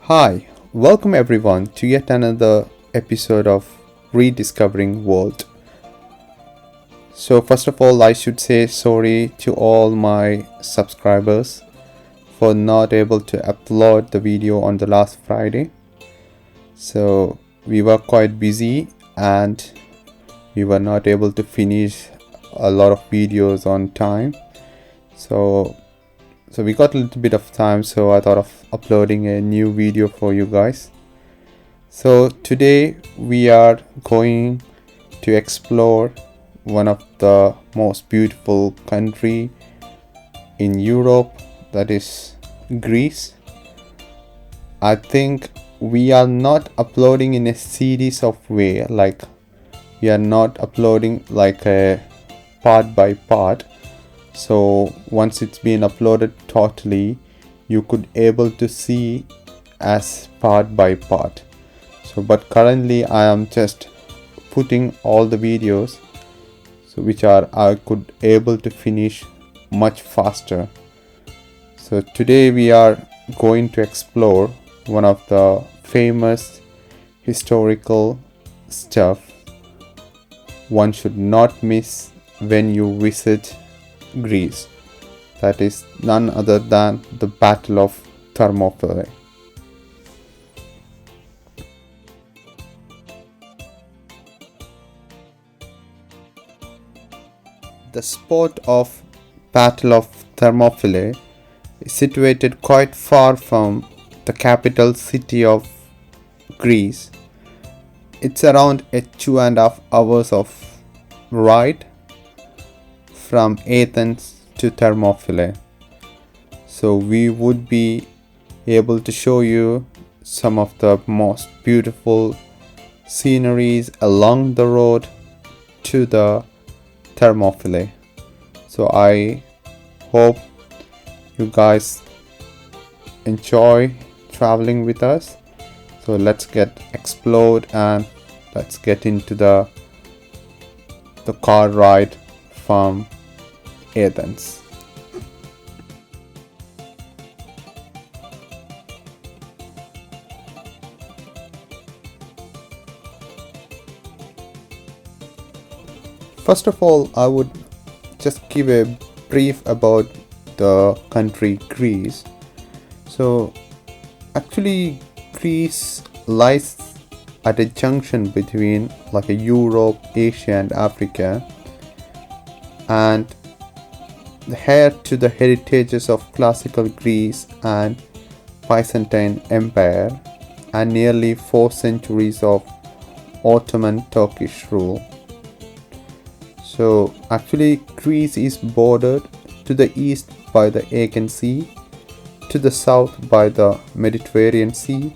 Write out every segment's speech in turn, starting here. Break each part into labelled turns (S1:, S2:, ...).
S1: Hi, welcome everyone to yet another episode of Rediscovering World. So first of all, I should say sorry to all my subscribers for not able to upload the video on the last Friday. So we were quite busy and we were not able to finish a lot of videos on time. So we got a little bit of time, so I thought of uploading a new video for you guys. So today we are going to explore one of the most beautiful country in Europe, that is Greece. I think we are not uploading in a series of way, like we are not uploading like a part by part. So once it's been uploaded totally, you could able to see as part by part. So but currently I am just putting all the videos which I could able to finish much faster. So today we are going to explore one of the famous historical stuff one should not miss when you visit Greece. That is none other than the Battle of Thermopylae. The spot of Battle of Thermopylae is situated quite far from the capital city of Greece. It's around a 2.5 hours of ride from Athens to Thermopylae. So we would be able to show you some of the most beautiful sceneries along the road to the Thermopylae. So I hope you guys enjoy traveling with us. So let's get explored and let's get into the car ride from Athens. First of all, I would just give a brief about the country Greece. So actually Greece lies at a junction between like a Europe, Asia and Africa, and heir to the heritages of classical Greece and Byzantine Empire and nearly 4 centuries of Ottoman Turkish rule. So actually Greece is bordered to the east by the Aegean Sea, to the south by the Mediterranean Sea,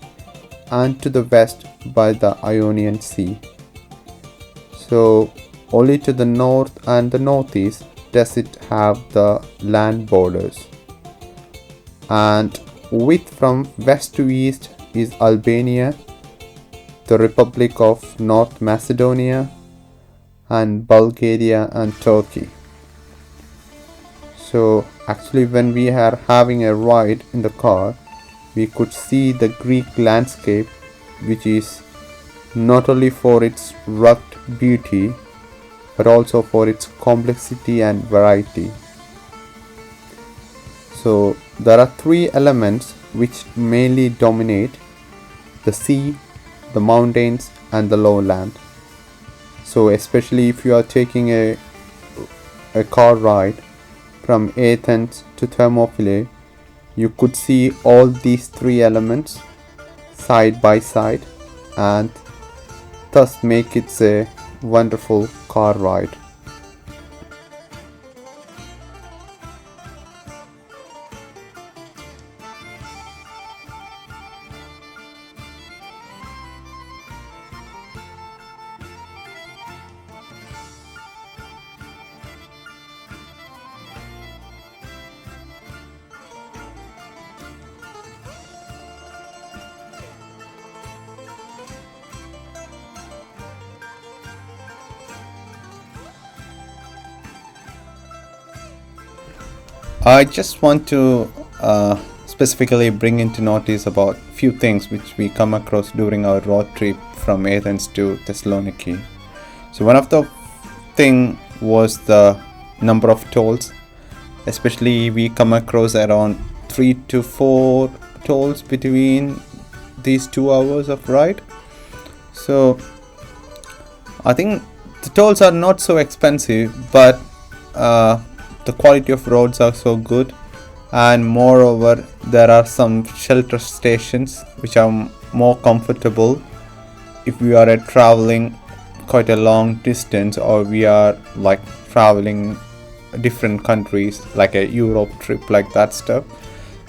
S1: and to the west by the Ionian Sea. So only to the north and the northeast does it have the land borders. And width from west to east is Albania, the Republic of North Macedonia, and Bulgaria and Turkey. So actually when we are having a ride in the car, we could see the Greek landscape, which is not only for its rugged beauty but also for its complexity and variety. So there are 3 elements which mainly dominate: the sea, the mountains and the lowland. So especially if you are taking a car ride from Athens to Thermopylae, you could see all these 3 elements side by side and thus make it a wonderful car ride. I just want to specifically bring into notice about few things which we come across during our road trip from Athens to Thessaloniki. So one of the thing was the number of tolls. Especially we come across around 3 to 4 tolls between these 2 hours of ride. So I think the tolls are not so expensive, but the quality of roads are so good, and moreover there are some shelter stations which are more comfortable if we are traveling quite a long distance, or we are like traveling different countries like a Europe trip, like that stuff.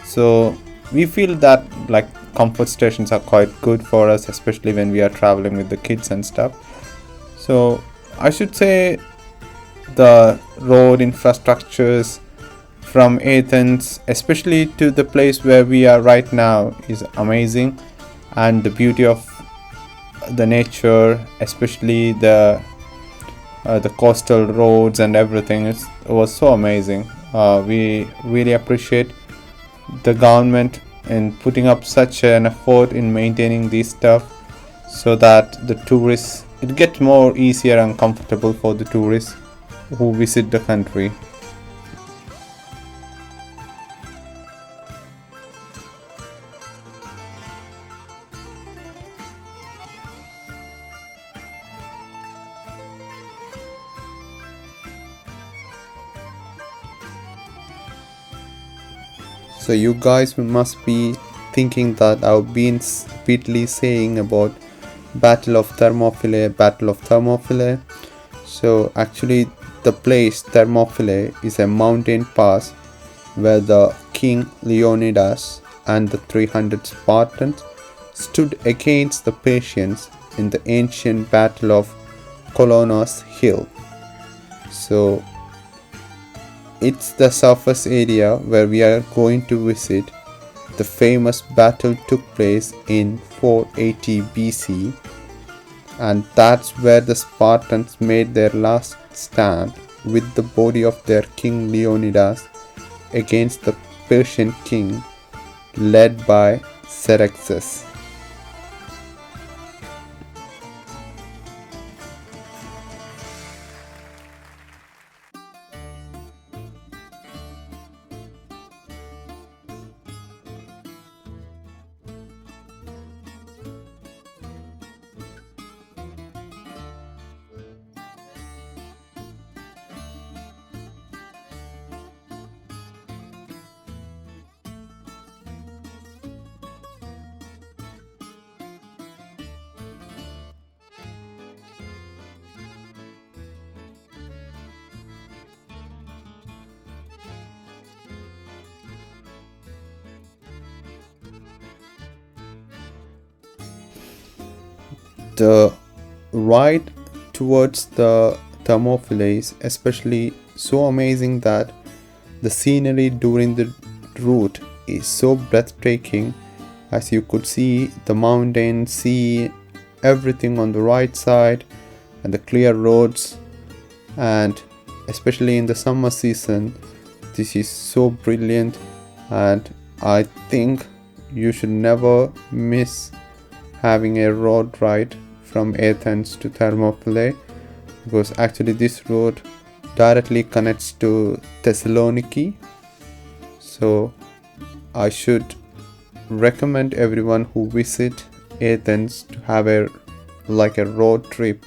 S1: So we feel that like comfort stations are quite good for us, especially when we are traveling with the kids and stuff. So I should say the road infrastructures from Athens, especially to the place where we are right now, is amazing, and the beauty of the nature, especially the coastal roads and everything, was so amazing. We really appreciate the government in putting up such an effort in maintaining this stuff, so that the tourists, it gets more easier and comfortable for the tourists who visit the country. So you guys must be thinking that I've been repeatedly saying about Battle of Thermopylae. So actually the place Thermopylae is a mountain pass where the King Leonidas and the 300 Spartans stood against the Persians in the ancient Battle of Kolonos Hill. So it's the surface area where we are going to visit. The famous battle took place in 480 BC, and that's where the Spartans made their last stand with the body of their King Leonidas against the Persian king led by Xerxes. The ride towards the Thermopylae is especially so amazing that the scenery during the route is so breathtaking, as you could see the mountain, sea, everything on the right side, and the clear roads. And especially in the summer season, this is so brilliant, and I think you should never miss having a road ride from Athens to Thermopylae, because actually this road directly connects to Thessaloniki. So I should recommend everyone who visit Athens to have a road trip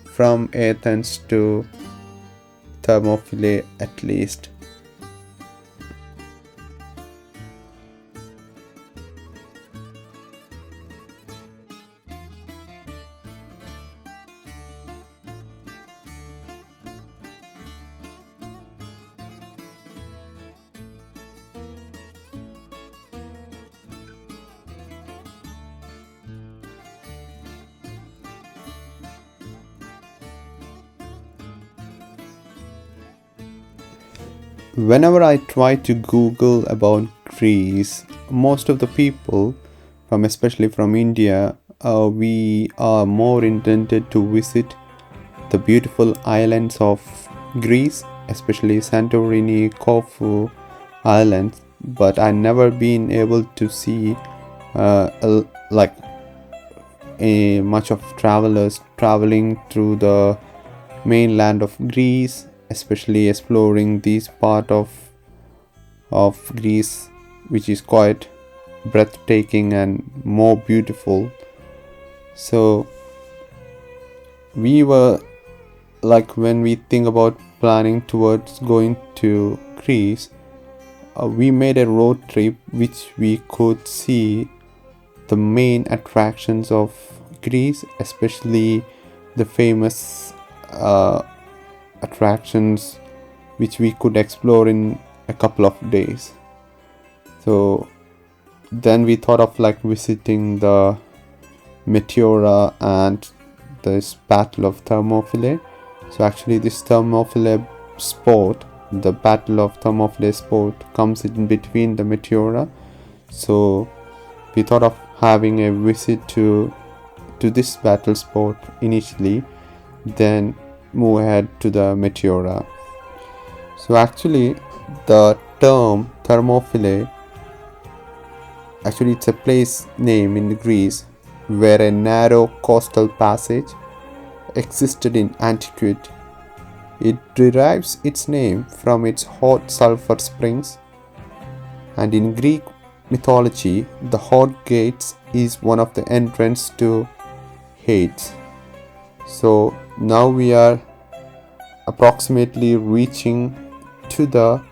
S1: from Athens to Thermopylae at least. Whenever I try to Google about Greece, most of the people, especially from India, we are more intended to visit the beautiful islands of Greece, especially Santorini, Corfu islands. but I never been able to see like much of travelers traveling through the mainland of Greece, especially exploring this part of Greece, which is quite breathtaking and more beautiful. So we were like, when we think about planning towards going to Greece, we made a road trip which we could see the main attractions of Greece, especially the famous attractions which we could explore in a couple of days. So then we thought of like visiting the Meteora and this Battle of Thermopylae. So actually this Thermopylae sport, the Battle of Thermopylae sport, comes in between the Meteora. So we thought of having a visit to this battle sport initially, then move ahead to the Meteora. So actually the term Thermopylae, actually it's a place name in Greece where a narrow coastal passage existed in antiquity. It derives its name from its hot sulfur springs, and in Greek mythology, the hot gates is one of the entrance to Hades. So now we are approximately reaching to the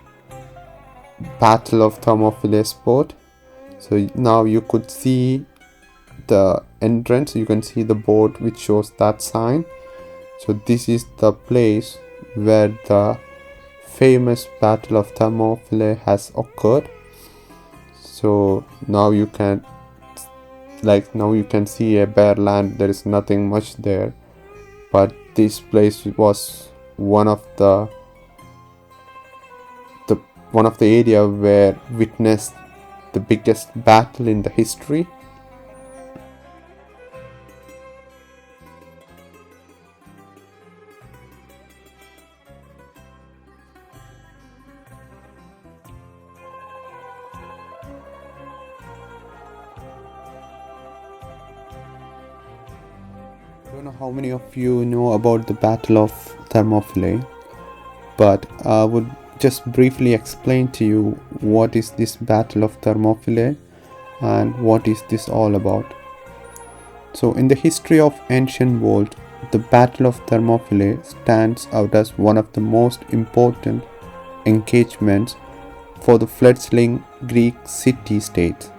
S1: Battle of Thermopylae sport. So now you could see the entrance, you can see the board which shows that sign. So this is the place where the famous Battle of Thermopylae has occurred. So now you can see a bare land. There is nothing much there, but this place was one of the area where witnessed the biggest battle in the history. I don't know how many of you know about the Battle of Thermopylae, but I would just briefly explain to you what is this Battle of Thermopylae and what is this all about. So in the history of ancient world, the Battle of Thermopylae stands out as one of the most important engagements for the fledgling Greek city-states.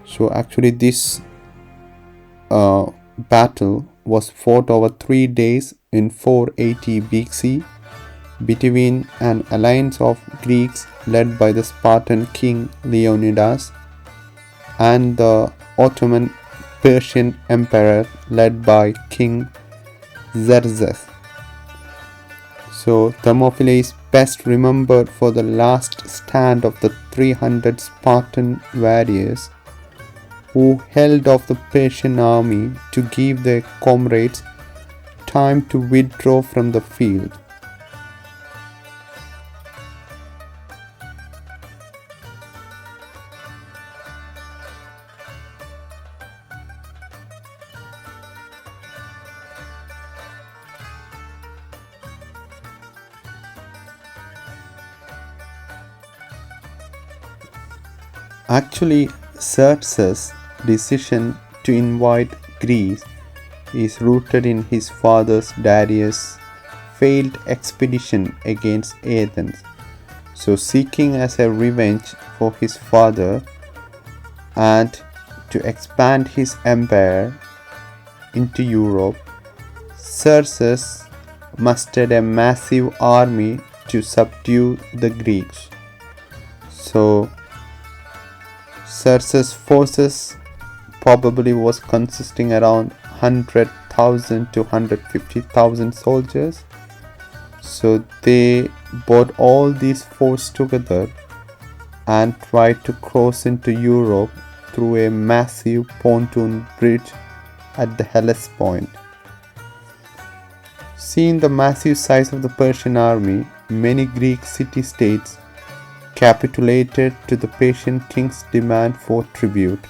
S1: So actually this battle was fought over 3 days in 480 BC between an alliance of Greeks led by the Spartan King Leonidas and the Ottoman Persian Emperor led by King Xerxes. So Thermopylae is best remembered for the last stand of the 300 Spartan warriors who held off the Persian army to give their comrades time to withdraw from the field. Actually, Xerxes' decision to invade Greece is rooted in his father Darius' failed expedition against Athens. So, seeking as a revenge for his father and to expand his empire into Europe, Xerxes mustered a massive army to subdue the Greeks. So Xerxes' forces probably was consisting around 100,000 to 150,000 soldiers. So they brought all these forces together and tried to cross into Europe through a massive pontoon bridge at the Hellespont. Seeing the massive size of the Persian army, many Greek city-states capitulated to the Persian king's demand for tribute.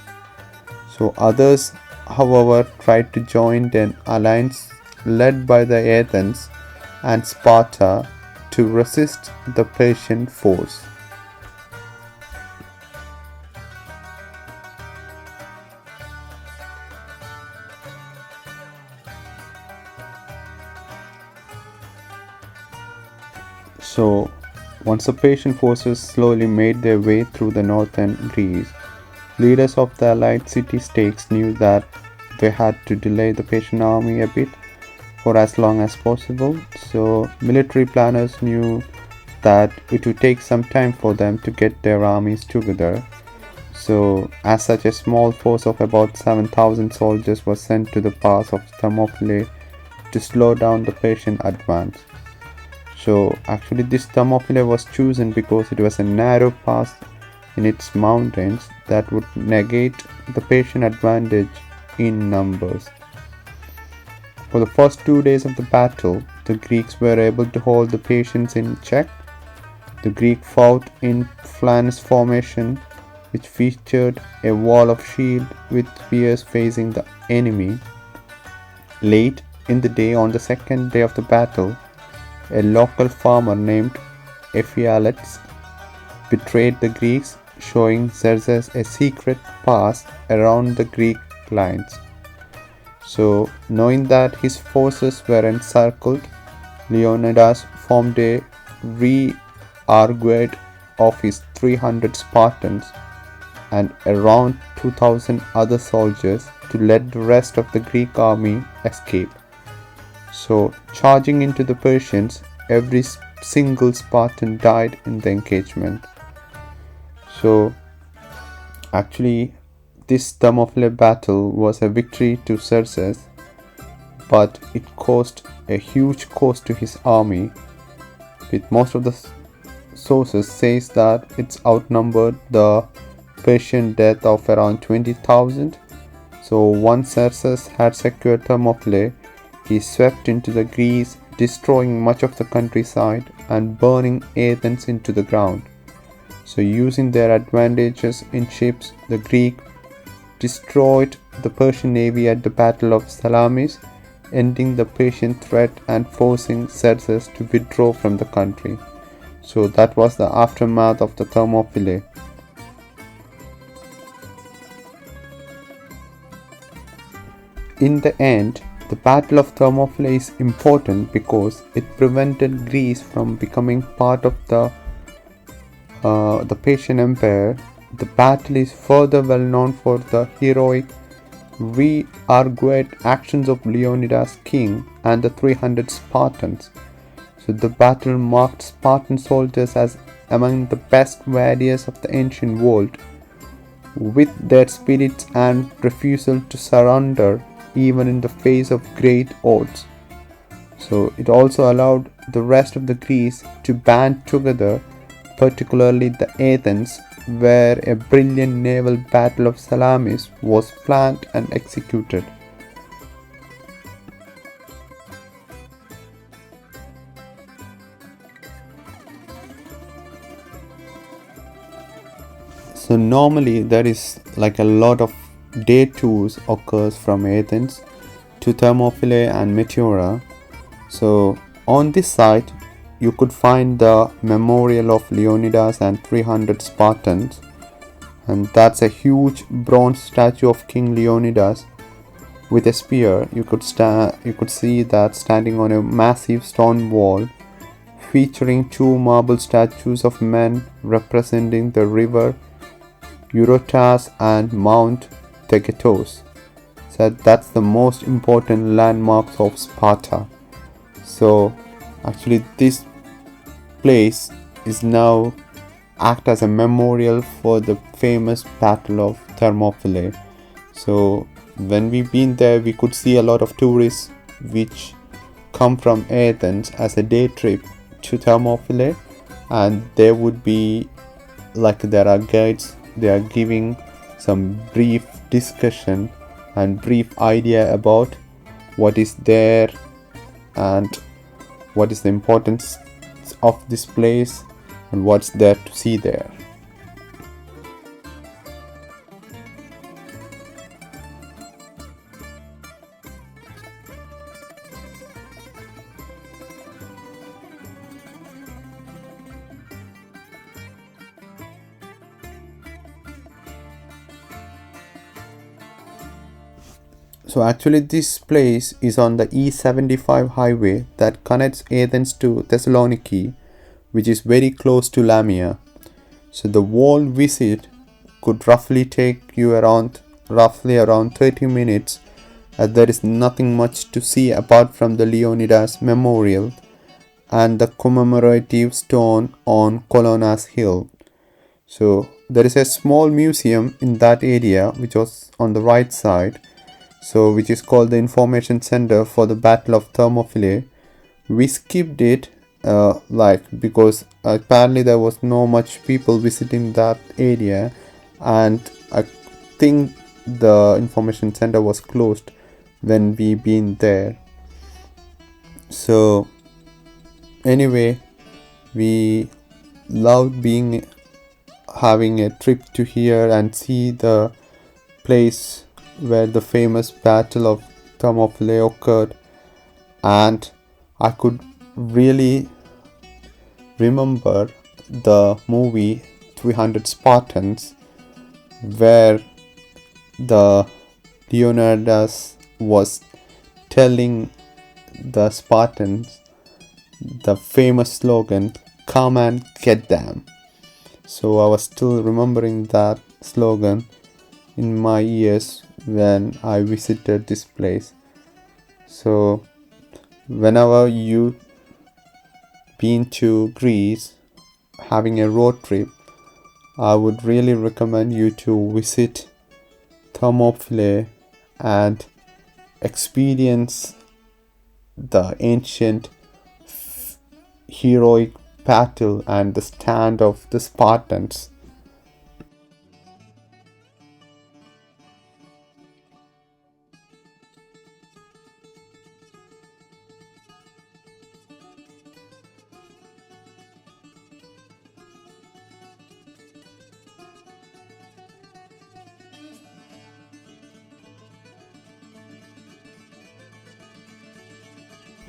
S1: So others, however, tried to join an alliance led by the Athens and Sparta to resist the Persian force. So, once the Persian forces slowly made their way through the northern Greece, leaders of the allied city-states knew that they had to delay the Persian army a bit for as long as possible. So, military planners knew that it would take some time for them to get their armies together. So, as such, a small force of about 7,000 soldiers was sent to the pass of Thermopylae to slow down the Persian advance. So actually this Thermopylae was chosen because it was a narrow pass in its mountains that would negate the Persian advantage in numbers. For the first 2 days of the battle, the Greeks were able to hold the Persians in check. The Greeks fought in phalanx formation, which featured a wall of shield with spears facing the enemy. Late in the day, on the second day of the battle, a local farmer named Ephialtes betrayed the Greeks, showing Xerxes a secret pass around the Greek lines. So, knowing that his forces were encircled, Leonidas formed a rearguard of his 300 Spartans and around 2,000 other soldiers to let the rest of the Greek army escape. So, charging into the Persians, every single Spartan died in the engagement. So, actually, this Thermopylae battle was a victory to Xerxes, but it caused a huge cost to his army. With most of the sources says that it's outnumbered the Persian death of around 20,000. So, once Xerxes had secured Thermopylae, he swept into the Greece, destroying much of the countryside and burning Athens into the ground. So, using their advantages in ships, the Greeks destroyed the Persian navy at the Battle of Salamis, ending the Persian threat and forcing Xerxes to withdraw from the country. So, that was the aftermath of the Thermopylae. In the end, the Battle of Thermopylae is important because it prevented Greece from becoming part of the Persian Empire. The battle is further well known for the heroic rearguard actions of Leonidas king and the 300 Spartans. So the battle marked Spartan soldiers as among the best warriors of the ancient world, with their spirits and refusal to surrender even in the face of great odds. So it also allowed the rest of the Greece to band together, particularly the Athens, where a brilliant naval battle of Salamis was planned and executed. So normally there is like a lot of day tours occurs from Athens to Thermopylae and Meteora. So on this site you could find the memorial of Leonidas and 300 Spartans, and that's a huge bronze statue of King Leonidas with a spear. You could see that standing on a massive stone wall featuring two marble statues of men representing the river Eurotas and Mount Tegetos. So that's the most important landmarks of Sparta. So actually this place is now act as a memorial for the famous Battle of Thermopylae. So when we've been there, we could see a lot of tourists which come from Athens as a day trip to Thermopylae, and there would be like there are guides, they are giving some brief discussion and brief idea about what is there and what is the importance of this place and what's there to see there. So actually this place is on the E75 highway that connects Athens to Thessaloniki, which is very close to Lamia. So the whole visit could roughly take you around 30 minutes, as there is nothing much to see apart from the Leonidas memorial and the commemorative stone on Kolonos Hill. So there is a small museum in that area which was on the right side, so which is called the Information Center for the Battle of Thermopylae. We skipped it because apparently there was no much people visiting that area, and I think the Information Center was closed when we been there. So anyway, we loved having a trip to here and see the place where the famous Battle of Thermopylae occurred, and I could really remember the movie 300 Spartans, where the Leonidas was telling the Spartans the famous slogan, "Come and get them." So I was still remembering that slogan in my ears when I visited this place. So whenever you been to Greece having a road trip, I would really recommend you to visit Thermopylae and experience the ancient heroic battle and the stand of the Spartans.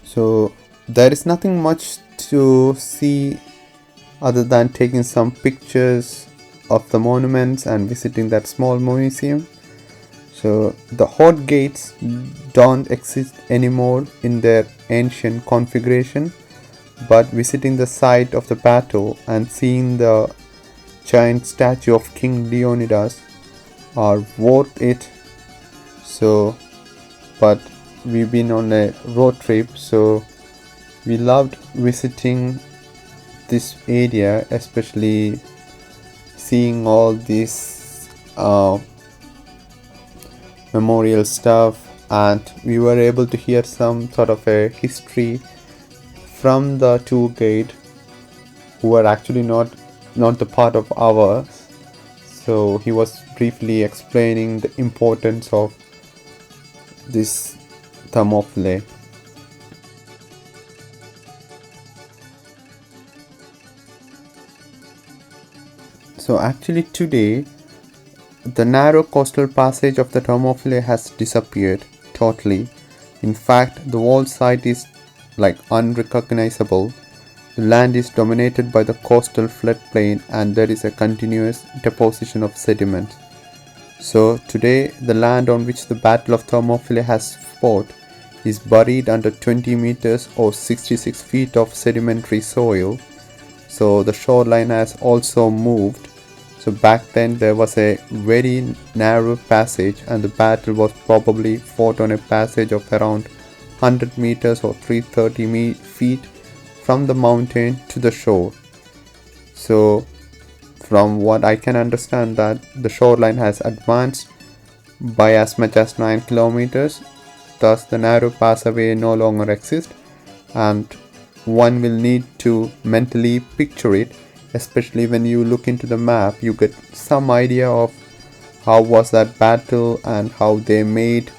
S1: So there is nothing much to see other than taking some pictures of the monuments and visiting that small museum. So the hot gates don't exist anymore in their ancient configuration, but visiting the site of the battle and seeing the giant statue of King Leonidas are worth it. So but we've been on a road trip, so we loved visiting this area, especially seeing all this memorial stuff, and we were able to hear some sort of a history from the tour guide, who were actually not the part of ours. So he was briefly explaining the importance of this Thermopylae. So actually today, the narrow coastal passage of the Thermopylae has disappeared totally. In fact, the whole site is unrecognizable. The land is dominated by the coastal floodplain, and there is a continuous deposition of sediment. So today, the land on which the Battle of Thermopylae has fought is buried under 20 meters or 66 feet of sedimentary soil. So the shoreline has also moved. So back then there was a very narrow passage, and the battle was probably fought on a passage of around 100 meters or 330 feet from the mountain to the shore. So from what I can understand, that the shoreline has advanced by as much as 9 kilometers. Thus the narrow passageway no longer exists, and one will need to mentally picture it. Especially when you look into the map, you get some idea of how was that battle and how they made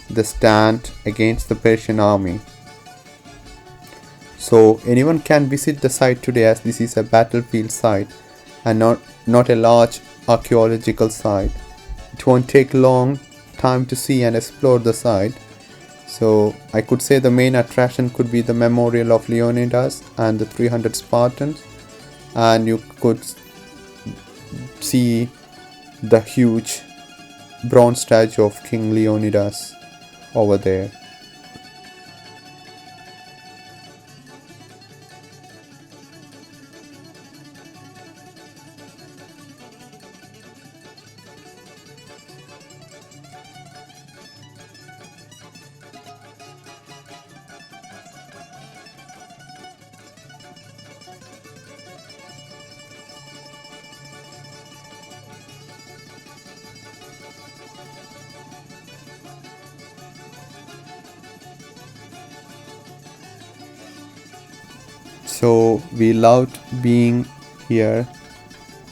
S1: the stand against the Persian army. So anyone can visit the site today, as this is a battlefield site and not a large archaeological site. It won't take long time to see and explore the site. So I could say the main attraction could be the memorial of Leonidas and the 300 Spartans, and you could see the huge bronze statue of King Leonidas over there. So we loved being here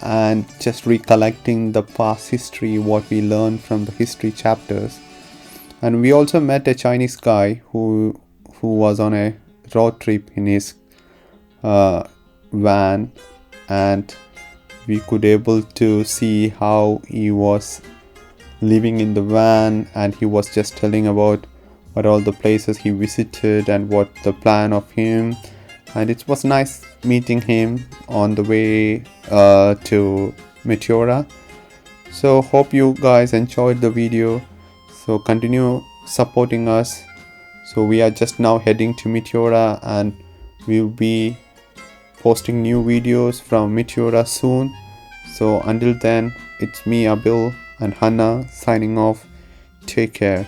S1: and just recollecting the past history, what we learned from the history chapters. And we also met a Chinese guy who was on a road trip in his van, and we could able to see how he was living in the van, and he was just telling about what all the places he visited and what the plan of him. And it was nice meeting him on the way to Meteora. So hope you guys enjoyed the video. So continue supporting us. So we are just now heading to Meteora, and we'll be posting new videos from Meteora soon. So until then, it's me, Abil, and Hannah signing off. Take care.